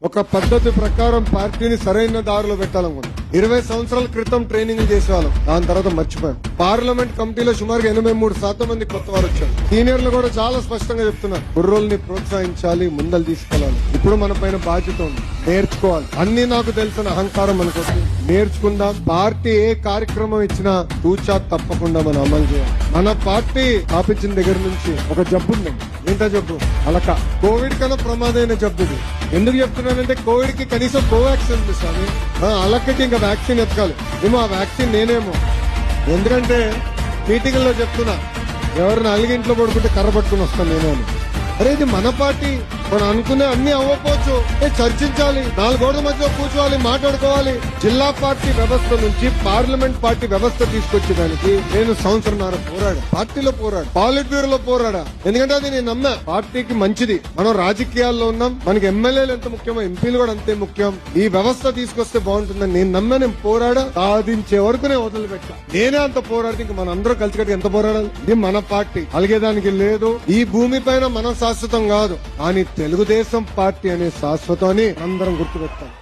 ఒక పద్ధతి ప్రకారం పార్టీని సరైన దారిలో పెట్టాలనుకుంటున్నాం. 20 సంవత్సరాల క్రితం ట్రైనింగ్ చేసేవాళ్ళం, దాని తర్వాత మర్చిపోయాం. పార్లమెంట్ కమిటీలో సుమారుగా 83% మంది కొత్త వారు వచ్చారు. సీనియర్లు కూడా చాలా స్పష్టంగా చెప్తున్నారు, కుర్రోల్ని ప్రోత్సహించాలి, ముందలు తీసుకెళ్లాలి. ఇప్పుడు మన పైన బాధ్యత ఉంది, నేర్చుకోవాలి. అన్ని నాకు తెలిసిన అహంకారం అనుకోండి, నేర్చుకుందాం. పార్టీ ఏ కార్యక్రమం ఇచ్చినా తూచా తప్పకుండా మనం అమలు చేయాలి. మన పార్టీ స్థాపించిన దగ్గర నుంచి ఒక జబ్బు ఉంది. ఏంటో జబ్బు? అలక. కోవిడ్ కన్నా ప్రమాదమైన జబ్బు ఇది. ఎందుకు చెప్తున్నానంటే కోవిడ్ కి కనీసం కోవాక్సిన్ ఉంది స్వామి, అలక్కకి ఇంకా వ్యాక్సిన్ ఎత్తుకోవాలి. ఏమో ఆ వ్యాక్సిన్ నేనేమో. ఎందుకంటే మీటింగ్ లో చెప్తున్నా, ఎవరిని అలిగింట్లో పడుకుంటే కర్ర పట్టుకుని వస్తాను నేను అని. అరే ఇది మన పార్టీ, మనం అనుకునే అన్ని అవ్వకపోవచ్చు, చర్చించాలి, 4 గోడల మధ్య కూర్చోవాలి, మాట్లాడుకోవాలి. జిల్లా పార్టీ వ్యవస్థ నుంచి పార్లమెంట్ పార్టీ వ్యవస్థ తీసుకొచ్చేదానికి నేను సంవత్సరంన్నర పోరాడా. పార్టీలో పోరాడా, పాలిట్ బ్యూరోలో పోరాడా. ఎందుకంటే అది నేను నమ్మా, పార్టీకి మంచిది. మనం రాజకీయాల్లో ఉన్నాం, మనకి ఎమ్మెల్యేలు ఎంత ముఖ్యమో ఎంపీలు కూడా అంతే ముఖ్యం. ఈ వ్యవస్థ తీసుకొస్తే బాగుంటుందని నేను నమ్మా. నేను పోరాడా, సాధించే వరకు నేను వదిలిపెట్టా. నేనే అంత పోరాడితే ఇంక మన అందరూ కలిసి ఎంత పోరాడాలి? ఇది మన పార్టీ, అలిగేదానికి లేదు. ఈ భూమి పైన మనం శాశ్వతం కాదు, కానీ తెలుగుదేశం పార్టీ అనే శాశ్వతాన్ని అందరం గుర్తుపెట్టాలి.